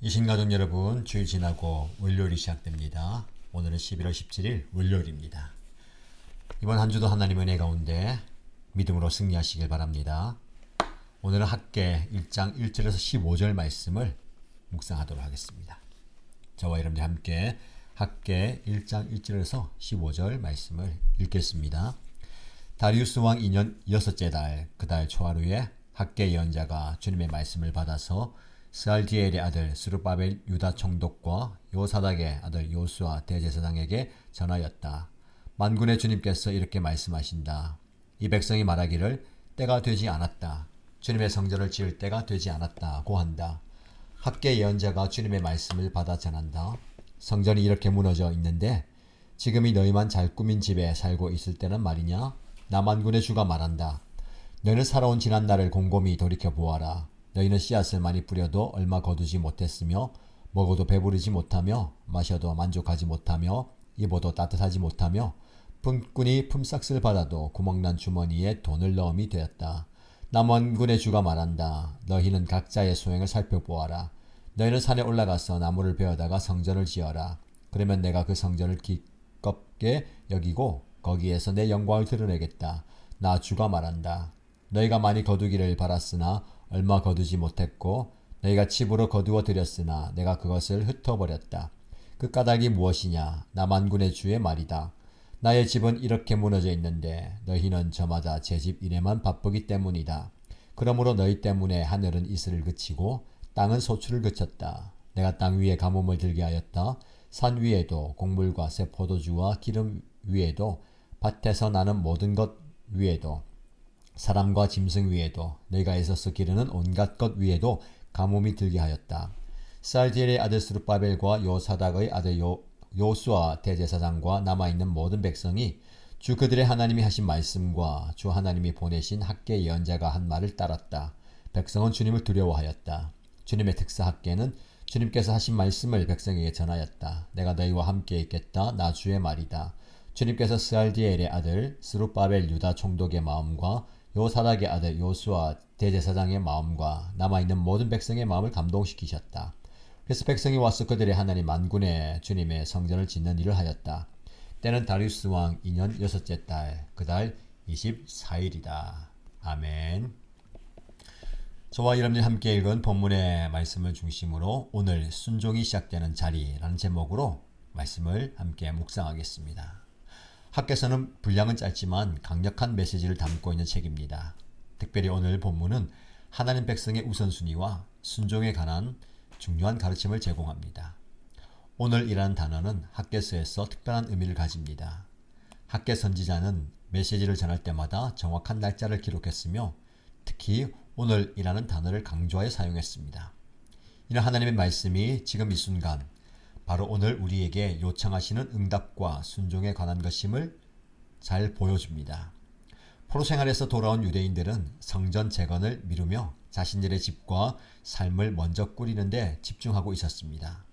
이신가족 여러분, 주일 지나고 월요일이 시작됩니다. 오늘은 11월 17일 월요일입니다. 이번 한 주도 하나님의 은혜 가운데 믿음으로 승리하시길 바랍니다. 오늘은 학개 1장 1절에서 15절 말씀을 묵상하도록 하겠습니다. 저와 여러분들 함께 학개 1장 1절에서 15절 말씀을 읽겠습니다. 다리우스 왕 2년 6째 달 그 달 초하루에 학개 예언자가 주님의 말씀을 받아서 스알디엘의 아들 스룹바벨 유다 총독과 요사닥의 아들 요수아 대제사장에게 전하였다. 만군의 주님께서 이렇게 말씀하신다. 이 백성이 말하기를 때가 되지 않았다. 주님의 성전을 지을 때가 되지 않았다고 한다. 학개 예언자가 주님의 말씀을 받아 전한다. 성전이 이렇게 무너져 있는데 지금이 너희만 잘 꾸민 집에 살고 있을 때는 말이냐? 나 만군의 주가 말한다. 너희는 살아온 지난 날을 곰곰이 돌이켜 보아라. 너희는 씨앗을 많이 뿌려도 얼마 거두지 못했으며 먹어도 배부르지 못하며 마셔도 만족하지 못하며 입어도 따뜻하지 못하며 품꾼이 품삯을 받아도 구멍난 주머니에 돈을 넣음이 되었다. 나 만군의 주가 말한다. 너희는 각자의 소행을 살펴보아라. 너희는 산에 올라가서 나무를 베어다가 성전을 지어라. 그러면 내가 그 성전을 기껍게 여기고 거기에서 내 영광을 드러내겠다. 나 주가 말한다. 너희가 많이 거두기를 바랐으나 얼마 거두지 못했고 너희가 집으로 거두어 들였으나 내가 그것을 흩어버렸다. 그 까닭이 무엇이냐? 나 만군의 주의 말이다. 나의 집은 이렇게 무너져 있는데 너희는 저마다 제 집 일에만 바쁘기 때문이다. 그러므로 너희 때문에 하늘은 이슬을 그치고 땅은 소출을 그쳤다. 내가 땅 위에 가뭄을 들게 하였다. 산 위에도 곡물과 새 포도주와 기름 위에도 밭에서 나는 모든 것 위에도 사람과 짐승 위에도 너희가 애써서 기르는 온갖 것 위에도 가뭄이 들게 하였다. 스알디엘의 아들 스룹바벨과 요사닥의 아들 요수아 대제사장과 남아있는 모든 백성이 주 그들의 하나님이 하신 말씀과 주 하나님이 보내신 학개 예언자가 한 말을 따랐다. 백성은 주님을 두려워하였다. 주님의 특사 학개는 주님께서 하신 말씀을 백성에게 전하였다. 내가 너희와 함께 있겠다. 나 주의 말이다. 주님께서 스알디엘의 아들 스룹바벨 유다 총독의 마음과 요사닥의 아들 요수아 대제사장의 마음과 남아있는 모든 백성의 마음을 감동시키셨다. 그래서 백성이 와서 그들의 하나님 만군의 주님의 성전을 짓는 일을 하였다. 때는 다리우스 왕 2년 6째 달 그 달 24일이다. 아멘. 저와 여러분이 함께 읽은 본문의 말씀을 중심으로 오늘 순종이 시작되는 자리라는 제목으로 말씀을 함께 묵상하겠습니다. 학개서는 분량은 짧지만 강력한 메시지를 담고 있는 책입니다. 특별히 오늘 본문은 하나님 백성의 우선순위와 순종에 관한 중요한 가르침을 제공합니다. 오늘이라는 단어는 학개서에서 특별한 의미를 가집니다. 학개 선지자는 메시지를 전할 때마다 정확한 날짜를 기록했으며 특히 오늘이라는 단어를 강조하여 사용했습니다. 이는 하나님의 말씀이 지금 이 순간 바로 오늘 우리에게 요청하시는 응답과 순종에 관한 것임을 잘 보여줍니다. 포로 생활에서 돌아온 유대인들은 성전 재건을 미루며 자신들의 집과 삶을 먼저 꾸리는 데 집중하고 있었습니다.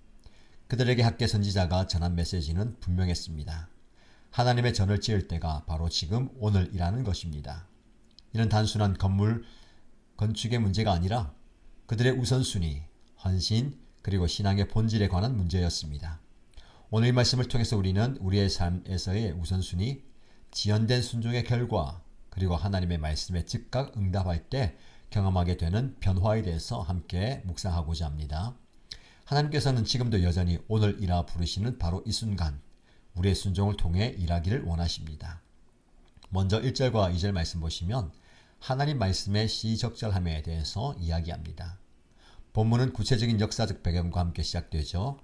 그들에게 학개 선지자가 전한 메시지는 분명했습니다. 하나님의 전을 지을 때가 바로 지금 오늘이라는 것입니다. 이는 단순한 건물 건축의 문제가 아니라 그들의 우선순위, 헌신, 그리고 신앙의 본질에 관한 문제였습니다. 오늘 이 말씀을 통해서 우리는 우리의 삶에서의 우선순위, 지연된 순종의 결과, 그리고 하나님의 말씀에 즉각 응답할 때 경험하게 되는 변화에 대해서 함께 묵상하고자 합니다. 하나님께서는 지금도 여전히 오늘이라 부르시는 바로 이 순간 우리의 순종을 통해 일하기를 원하십니다. 먼저 1절과 2절 말씀 보시면 하나님 말씀의 시적절함에 대해서 이야기합니다. 본문은 구체적인 역사적 배경과 함께 시작되죠.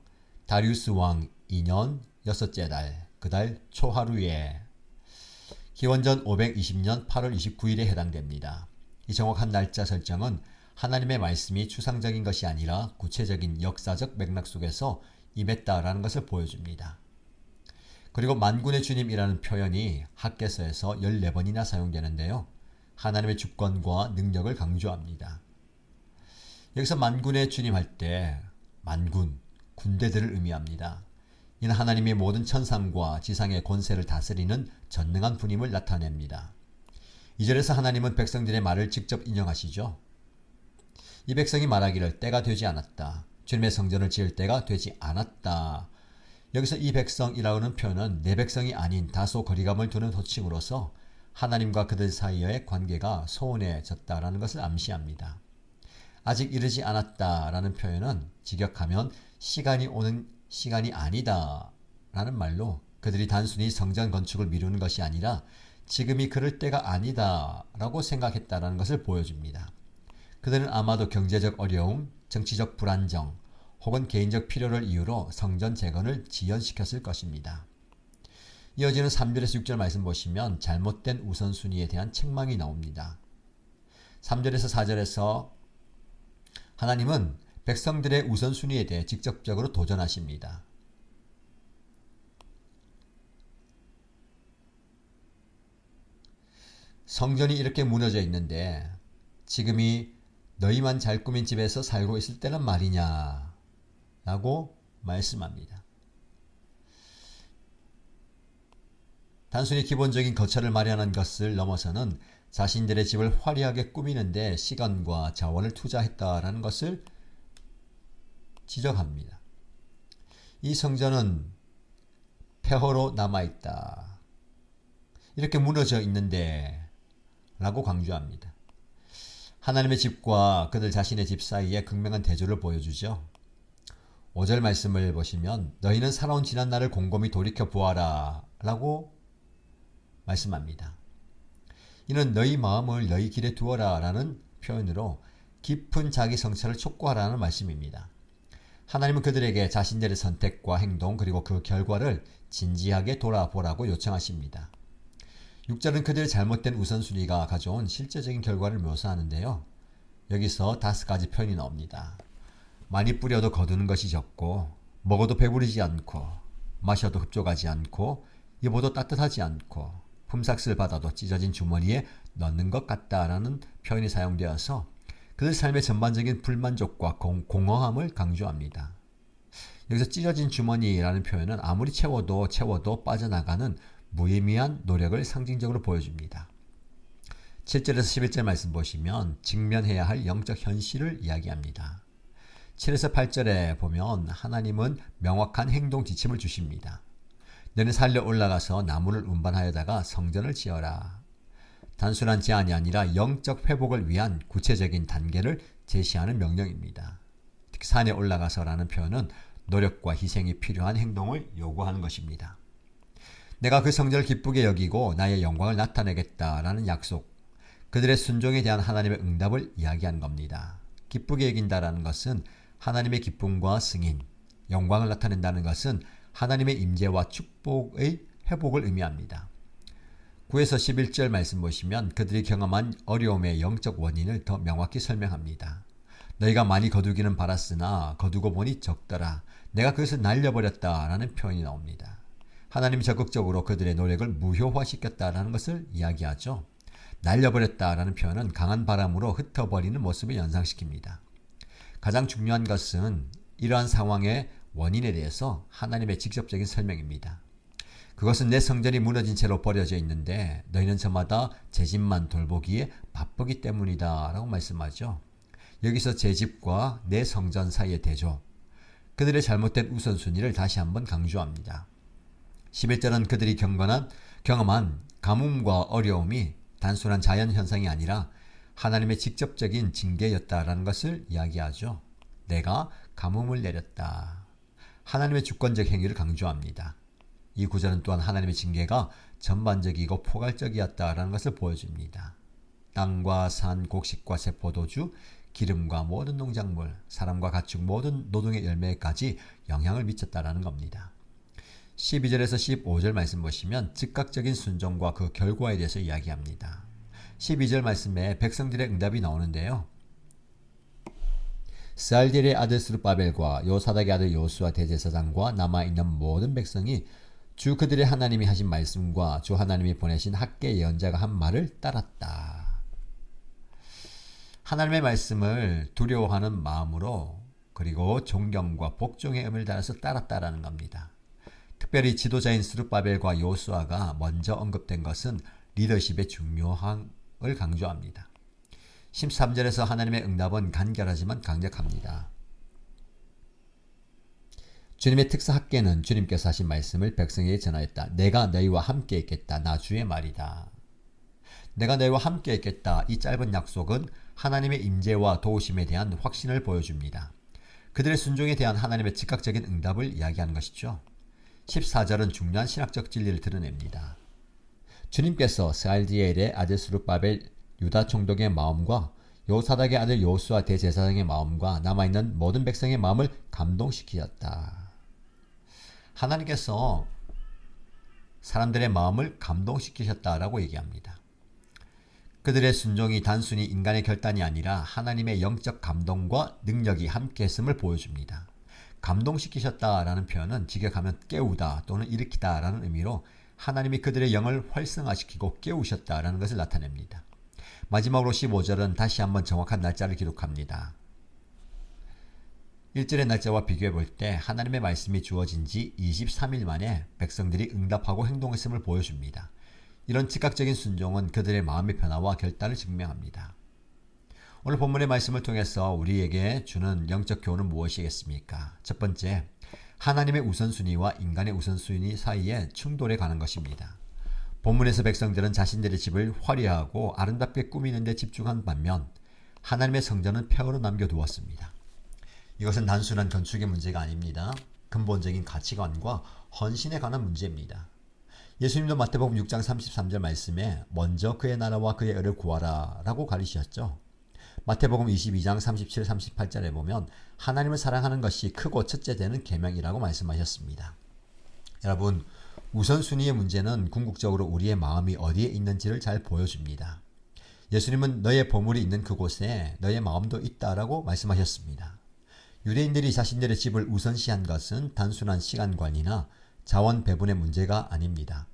다리우스 왕 2년 6째 달 그 달 초하루에 기원전 520년 8월 29일에 해당됩니다. 이 정확한 날짜 설정은 하나님의 말씀이 추상적인 것이 아니라 구체적인 역사적 맥락 속에서 임했다라는 것을 보여줍니다. 그리고 만군의 주님이라는 표현이 학개서에서 14번이나 사용되는데요. 하나님의 주권과 능력을 강조합니다. 여기서 만군의 주님 할 때 만군, 군대들을 의미합니다. 이는 하나님이 모든 천상과 지상의 권세를 다스리는 전능한 분임을 나타냅니다. 2절에서 하나님은 백성들의 말을 직접 인용하시죠. 이 백성이 말하기를 때가 되지 않았다. 주님의 성전을 지을 때가 되지 않았다. 여기서 이 백성이라는 표현은 내 백성이 아닌 다소 거리감을 두는 호칭으로서 하나님과 그들 사이의 관계가 소원해졌다라는 것을 암시합니다. 아직 이르지 않았다라는 표현은 직역하면 시간이 오는 시간이 아니다 라는 말로 그들이 단순히 성전 건축을 미루는 것이 아니라 지금이 그럴 때가 아니다 라고 생각했다라는 것을 보여줍니다. 그들은 아마도 경제적 어려움, 정치적 불안정 혹은 개인적 필요를 이유로 성전 재건을 지연시켰을 것입니다. 이어지는 3절에서 6절 말씀 보시면 잘못된 우선순위에 대한 책망이 나옵니다. 3절에서 4절에서 하나님은 백성들의 우선순위에 대해 직접적으로 도전하십니다. 성전이 이렇게 무너져 있는데 지금이 너희만 잘 꾸민 집에서 살고 있을 때는 말이냐 라고 말씀합니다. 단순히 기본적인 거처를 마련한 것을 넘어서는 자신들의 집을 화려하게 꾸미는데 시간과 자원을 투자했다라는 것을 지적합니다. 이 성전은 폐허로 남아있다. 이렇게 무너져 있는데 라고 강조합니다. 하나님의 집과 그들 자신의 집 사이에 극명한 대조를 보여주죠. 5절 말씀을 보시면 너희는 살아온 지난날을 곰곰이 돌이켜 보아라 라고 말씀합니다. 이는 너희 마음을 너희 길에 두어라 라는 표현으로 깊은 자기 성찰을 촉구하라는 말씀입니다. 하나님은 그들에게 자신들의 선택과 행동 그리고 그 결과를 진지하게 돌아보라고 요청하십니다. 6절은 그들의 잘못된 우선순위가 가져온 실제적인 결과를 묘사하는데요. 여기서 5가지 표현이 나옵니다. 많이 뿌려도 거두는 것이 적고 먹어도 배부르지 않고 마셔도 흡족하지 않고 입어도 따뜻하지 않고 품삯을 받아도 찢어진 주머니에 넣는 것 같다라는 표현이 사용되어서 그들 삶의 전반적인 불만족과 공허함을 강조합니다. 여기서 찢어진 주머니라는 표현은 아무리 채워도 빠져나가는 무의미한 노력을 상징적으로 보여줍니다. 7절에서 11절 말씀 보시면 직면해야 할 영적 현실을 이야기합니다. 7에서 8절에 보면 하나님은 명확한 행동 지침을 주십니다. 너는 살려 올라가서 나무를 운반하여다가 성전을 지어라. 단순한 제안이 아니라 영적 회복을 위한 구체적인 단계를 제시하는 명령입니다. 특히 산에 올라가서라는 표현은 노력과 희생이 필요한 행동을 요구하는 것입니다. 내가 그 성전을 기쁘게 여기고 나의 영광을 나타내겠다라는 약속, 그들의 순종에 대한 하나님의 응답을 이야기하는 겁니다. 기쁘게 여긴다라는 것은 하나님의 기쁨과 승인, 영광을 나타낸다는 것은 하나님의 임재와 축복의 회복을 의미합니다. 9에서 11절 말씀 보시면 그들이 경험한 어려움의 영적 원인을 더 명확히 설명합니다. 너희가 많이 거두기는 바랐으나 거두고 보니 적더라. 내가 그것을 날려버렸다라는 표현이 나옵니다. 하나님이 적극적으로 그들의 노력을 무효화시켰다라는 것을 이야기하죠. 날려버렸다라는 표현은 강한 바람으로 흩어버리는 모습을 연상시킵니다. 가장 중요한 것은 이러한 상황의 원인에 대해서 하나님의 직접적인 설명입니다. 그것은 내 성전이 무너진 채로 버려져 있는데 너희는 저마다 제 집만 돌보기에 바쁘기 때문이다 라고 말씀하죠. 여기서 제 집과 내 성전 사이의 대조, 그들의 잘못된 우선순위를 다시 한번 강조합니다. 11절은 그들이 경험한 가뭄과 어려움이 단순한 자연현상이 아니라 하나님의 직접적인 징계였다라는 것을 이야기하죠. 내가 가뭄을 내렸다. 하나님의 주권적 행위를 강조합니다. 이 구절은 또한 하나님의 징계가 전반적이고 포괄적이었다라는 것을 보여줍니다. 땅과 산, 곡식과 세포도주, 기름과 모든 농작물, 사람과 가축 모든 노동의 열매까지 영향을 미쳤다라는 겁니다. 12절에서 15절 말씀 보시면 즉각적인 순종과 그 결과에 대해서 이야기합니다. 12절 말씀에 백성들의 응답이 나오는데요. 스알디엘의 아들 스룹바벨과 요사닥의 아들 요수아 대제사장과 남아있는 모든 백성이 주 그들의 하나님이 하신 말씀과 주 하나님이 보내신 학계 예언자가 한 말을 따랐다. 하나님의 말씀을 두려워하는 마음으로 그리고 존경과 복종의 의미를 달아서 따랐다라는 겁니다. 특별히 지도자인 스룹바벨과 요수아가 먼저 언급된 것은 리더십의 중요함을 강조합니다. 13절에서 하나님의 응답은 간결하지만 강력합니다. 주님의 특사 학계는 주님께서 하신 말씀을 백성에게 전하였다. 내가 너희와 함께 있겠다. 나 주의 말이다. 내가 너희와 함께 있겠다. 이 짧은 약속은 하나님의 임재와 도우심에 대한 확신을 보여줍니다. 그들의 순종에 대한 하나님의 즉각적인 응답을 이야기하는 것이죠. 14절은 중요한 신학적 진리를 드러냅니다. 주님께서 스알디엘의 아들 스룹바벨 유다 총독의 마음과 요사닥의 아들 요수아 대제사장의 마음과 남아있는 모든 백성의 마음을 감동시키셨다. 하나님께서 사람들의 마음을 감동시키셨다라고 얘기합니다. 그들의 순종이 단순히 인간의 결단이 아니라 하나님의 영적 감동과 능력이 함께했음을 보여줍니다. 감동시키셨다라는 표현은 직역하면 깨우다 또는 일으키다라는 의미로 하나님이 그들의 영을 활성화시키고 깨우셨다라는 것을 나타냅니다. 마지막으로 15절은 다시 한번 정확한 날짜를 기록합니다. 1절의 날짜와 비교해 볼 때 하나님의 말씀이 주어진 지 23일 만에 백성들이 응답하고 행동했음을 보여줍니다. 이런 즉각적인 순종은 그들의 마음의 변화와 결단을 증명합니다. 오늘 본문의 말씀을 통해서 우리에게 주는 영적 교훈은 무엇이겠습니까? 첫 번째, 하나님의 우선순위와 인간의 우선순위 사이에 충돌에 관한 것입니다. 본문에서 백성들은 자신들의 집을 화려하고 아름답게 꾸미는 데 집중한 반면 하나님의 성전은 폐허로 남겨두었습니다. 이것은 단순한 건축의 문제가 아닙니다. 근본적인 가치관과 헌신에 관한 문제입니다. 예수님도 마태복음 6장 33절 말씀에 먼저 그의 나라와 그의 의를 구하라 라고 가르치셨죠. 마태복음 22장 37, 38절에 보면 하나님을 사랑하는 것이 크고 첫째 되는 계명이라고 말씀하셨습니다. 여러분, 우선순위의 문제는 궁극적으로 우리의 마음이 어디에 있는지를 잘 보여줍니다. 예수님은 너의 보물이 있는 그곳에 너의 마음도 있다라고 말씀하셨습니다. 유대인들이 자신들의 집을 우선시한 것은 단순한 시간관이나 자원 배분의 문제가 아닙니다.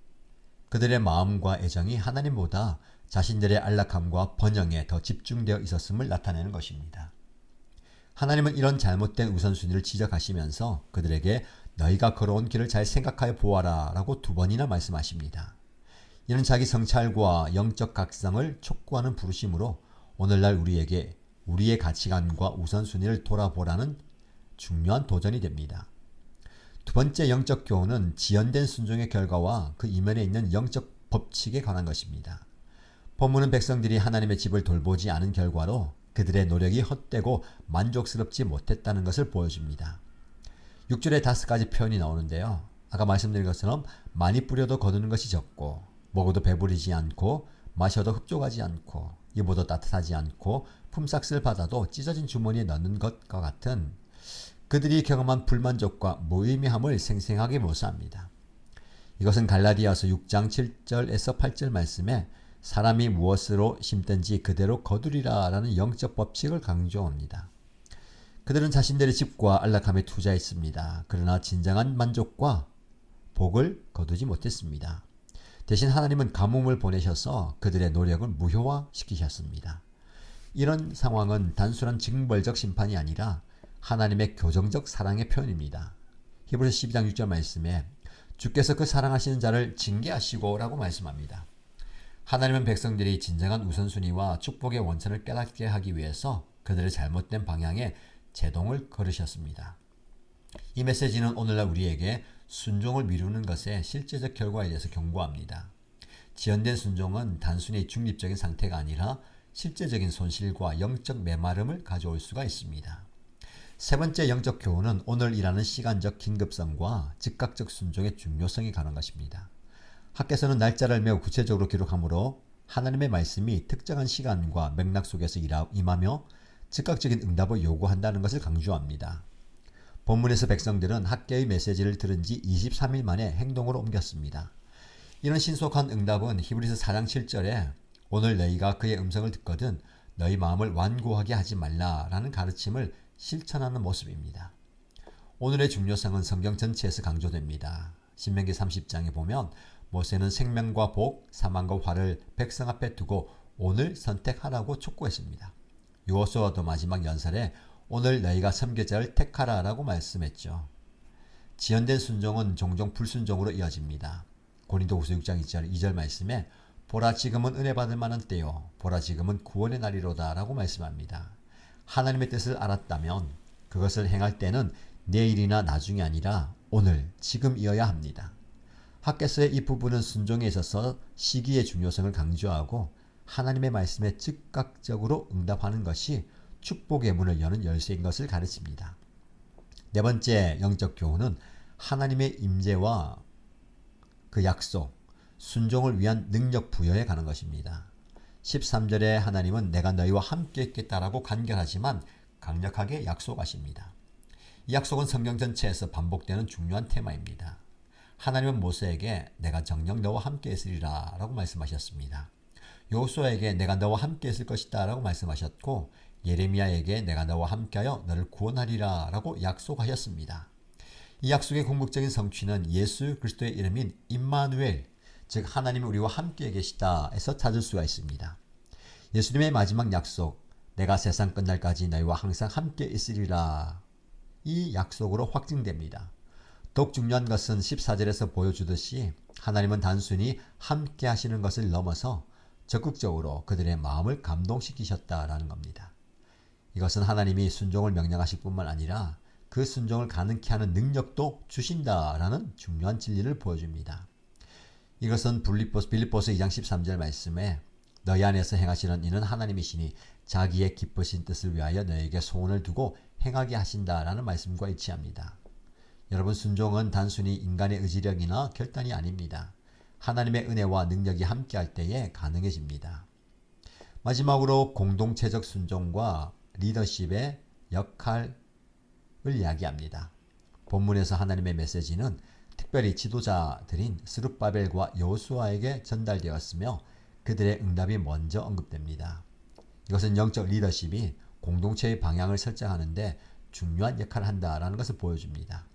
그들의 마음과 애정이 하나님보다 자신들의 안락함과 번영에 더 집중되어 있었음을 나타내는 것입니다. 하나님은 이런 잘못된 우선순위를 지적하시면서 그들에게 너희가 걸어온 길을 잘 생각하여 보아라 라고 2번이나 말씀하십니다. 이는 자기 성찰과 영적 각성을 촉구하는 부르심으로 오늘날 우리에게 우리의 가치관과 우선순위를 돌아보라는 중요한 도전이 됩니다. 두 번째 영적 교훈은 지연된 순종의 결과와 그 이면에 있는 영적 법칙에 관한 것입니다. 본문은 백성들이 하나님의 집을 돌보지 않은 결과로 그들의 노력이 헛되고 만족스럽지 못했다는 것을 보여줍니다. 6절에 5가지 표현이 나오는데요. 아까 말씀드린 것처럼 많이 뿌려도 거두는 것이 적고 먹어도 배부르지 않고 마셔도 흡족하지 않고 입어도 따뜻하지 않고 품삯을 받아도 찢어진 주머니에 넣는 것과 같은 그들이 경험한 불만족과 무의미함을 생생하게 묘사합니다. 이것은 갈라디아서 6장 7절에서 8절 말씀에 사람이 무엇으로 심든지 그대로 거두리라 라는 영적 법칙을 강조합니다. 그들은 자신들의 집과 안락함에 투자했습니다. 그러나 진정한 만족과 복을 거두지 못했습니다. 대신 하나님은 가뭄을 보내셔서 그들의 노력을 무효화시키셨습니다. 이런 상황은 단순한 징벌적 심판이 아니라 하나님의 교정적 사랑의 표현입니다. 히브리서 12장 6절 말씀에 주께서 그 사랑하시는 자를 징계하시고 라고 말씀합니다. 하나님은 백성들이 진정한 우선순위와 축복의 원천을 깨닫게 하기 위해서 그들의 잘못된 방향에 제동을 걸으셨습니다. 이 메시지는 오늘날 우리에게 순종을 미루는 것의 실제적 결과에 대해서 경고합니다. 지연된 순종은 단순히 중립적인 상태가 아니라 실제적인 손실과 영적 메마름을 가져올 수가 있습니다. 세 번째 영적 교훈은 오늘 일하는 시간적 긴급성과 즉각적 순종의 중요성에 관한 것입니다. 학계서는 날짜를 매우 구체적으로 기록하므로 하나님의 말씀이 특정한 시간과 맥락 속에서 임하며 즉각적인 응답을 요구한다는 것을 강조합니다. 본문에서 백성들은 학계의 메시지를 들은 지 23일 만에 행동으로 옮겼습니다. 이런 신속한 응답은 히브리서 4장 7절에 오늘 너희가 그의 음성을 듣거든 너희 마음을 완고하게 하지 말라라는 가르침을 실천하는 모습입니다. 오늘의 중요성은 성경 전체에서 강조됩니다. 신명기 30장에 보면 모세는 생명과 복, 사망과 화를 백성 앞에 두고 오늘 선택하라고 촉구했습니다. 여호수아도 마지막 연설에 오늘 너희가 선교자를 택하라 라고 말씀했죠. 지연된 순종은 종종 불순종으로 이어집니다. 고린도후서 6장 2절 말씀에 보라 지금은 은혜 받을 만한 때요 보라 지금은 구원의 날이로다 라고 말씀합니다. 하나님의 뜻을 알았다면 그것을 행할 때는 내일이나 나중이 아니라 오늘, 지금이어야 합니다. 학개서의 이 부분은 순종에 있어서 시기의 중요성을 강조하고 하나님의 말씀에 즉각적으로 응답하는 것이 축복의 문을 여는 열쇠인 것을 가르칩니다. 네 번째 영적 교훈은 하나님의 임재와 그 약속, 순종을 위한 능력 부여에 가는 것입니다. 13절에 하나님은 내가 너희와 함께 있겠다라고 간결하지만 강력하게 약속하십니다. 이 약속은 성경 전체에서 반복되는 중요한 테마입니다. 하나님은 모세에게 내가 정녕 너와 함께 있으리라 라고 말씀하셨습니다. 여호수아에게 내가 너와 함께 있을 것이다 라고 말씀하셨고 예레미야에게 내가 너와 함께하여 너를 구원하리라 라고 약속하셨습니다. 이 약속의 궁극적인 성취는 예수 그리스도의 이름인 임마누엘, 즉 하나님이 우리와 함께 계시다 에서 찾을 수가 있습니다. 예수님의 마지막 약속, 내가 세상 끝날까지 너희와 항상 함께 있으리라, 이 약속으로 확증됩니다. 더욱 중요한 것은 14절에서 보여주듯이 하나님은 단순히 함께 하시는 것을 넘어서 적극적으로 그들의 마음을 감동시키셨다라는 겁니다. 이것은 하나님이 순종을 명령하실 뿐만 아니라 그 순종을 가능케 하는 능력도 주신다라는 중요한 진리를 보여줍니다. 이것은 빌립보서 2장 13절 말씀에 너희 안에서 행하시는 이는 하나님이시니 자기의 기쁘신 뜻을 위하여 너에게 소원을 두고 행하게 하신다라는 말씀과 일치합니다. 여러분, 순종은 단순히 인간의 의지력이나 결단이 아닙니다. 하나님의 은혜와 능력이 함께할 때에 가능해집니다. 마지막으로 공동체적 순종과 리더십의 역할을 이야기합니다. 본문에서 하나님의 메시지는 특별히 지도자들인 스룹바벨과 여호수아에게 전달되었으며 그들의 응답이 먼저 언급됩니다. 이것은 영적 리더십이 공동체의 방향을 설정하는데 중요한 역할을 한다라는 것을 보여줍니다.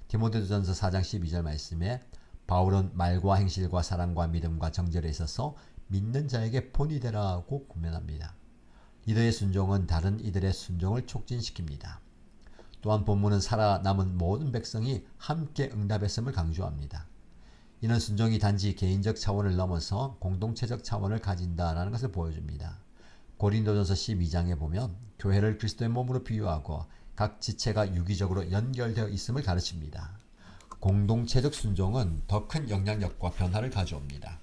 디모데전서 4장 12절 말씀에 바울은 말과 행실과 사랑과 믿음과 정절에 있어서 믿는 자에게 본이 되라고 권면합니다. 리더의 순종은 다른 이들의 순종을 촉진시킵니다. 또한 본문은 살아남은 모든 백성이 함께 응답했음을 강조합니다. 이는 순종이 단지 개인적 차원을 넘어서 공동체적 차원을 가진다라는 것을 보여줍니다. 고린도전서 12장에 보면 교회를 그리스도의 몸으로 비유하고 각 지체가 유기적으로 연결되어 있음을 가르칩니다. 공동체적 순종은 더 큰 영향력과 변화를 가져옵니다.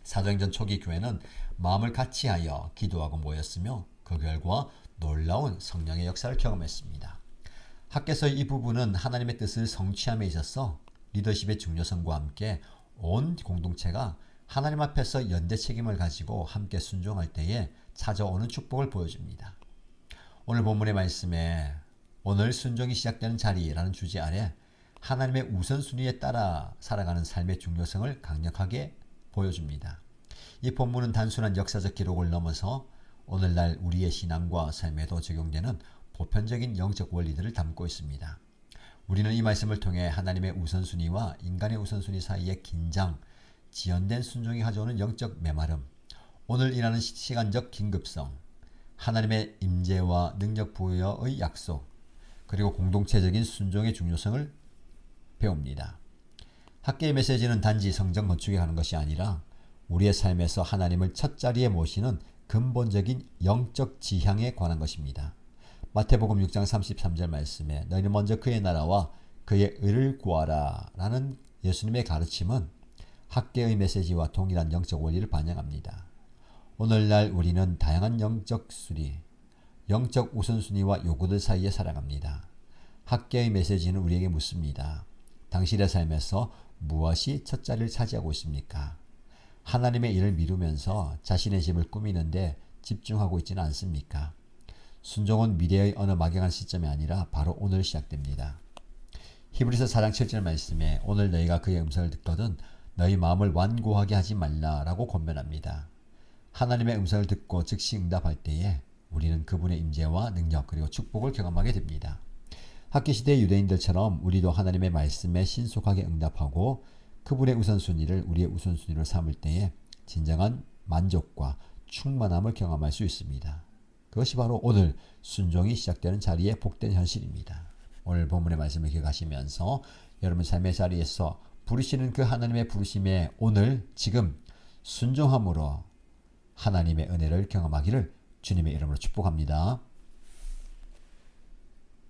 사도행전 초기 교회는 마음을 같이하여 기도하고 모였으며 그 결과 놀라운 성령의 역사를 경험했습니다. 학개서의 이 부분은 하나님의 뜻을 성취함에 있어서 리더십의 중요성과 함께 온 공동체가 하나님 앞에서 연대 책임을 가지고 함께 순종할 때에 찾아오는 축복을 보여줍니다. 오늘 본문의 말씀에 오늘 순종이 시작되는 자리라는 주제 아래 하나님의 우선순위에 따라 살아가는 삶의 중요성을 강력하게 보여줍니다. 이 본문은 단순한 역사적 기록을 넘어서 오늘날 우리의 신앙과 삶에도 적용되는 보편적인 영적 원리들을 담고 있습니다. 우리는 이 말씀을 통해 하나님의 우선순위와 인간의 우선순위 사이의 긴장, 지연된 순종이 가져오는 영적 메마름, 오늘 일하는 시간적 긴급성, 하나님의 임재와 능력 부여의 약속, 그리고 공동체적인 순종의 중요성을 배웁니다. 학계의 메시지는 단지 성전 건축에 가는 것이 아니라 우리의 삶에서 하나님을 첫 자리에 모시는 근본적인 영적 지향에 관한 것입니다. 마태복음 6장 33절 말씀에 너희는 먼저 그의 나라와 그의 의를 구하라 라는 예수님의 가르침은 학계의 메시지와 동일한 영적 원리를 반영합니다. 오늘날 우리는 다양한 영적 순위, 영적 우선순위와 요구들 사이에 살아갑니다. 학계의 메시지는 우리에게 묻습니다. 당신의 삶에서 무엇이 첫 자리를 차지하고 있습니까? 하나님의 일을 미루면서 자신의 집을 꾸미는데 집중하고 있지는 않습니까? 순종은 미래의 어느 막연한 시점이 아니라 바로 오늘 시작됩니다. 히브리서 4장 7절 말씀에 오늘 너희가 그의 음성을 듣거든 너희 마음을 완고하게 하지 말라라고 권면합니다. 하나님의 음성을 듣고 즉시 응답할 때에 우리는 그분의 임재와 능력 그리고 축복을 경험하게 됩니다. 학기시대 유대인들처럼 우리도 하나님의 말씀에 신속하게 응답하고 그분의 우선순위를 우리의 우선순위로 삼을 때에 진정한 만족과 충만함을 경험할 수 있습니다. 그것이 바로 오늘 순종이 시작되는 자리의 복된 현실입니다. 오늘 본문의 말씀을 기억하시면서 여러분 삶의 자리에서 부르시는 그 하나님의 부르심에 오늘 지금 순종함으로 하나님의 은혜를 경험하기를 주님의 이름으로 축복합니다.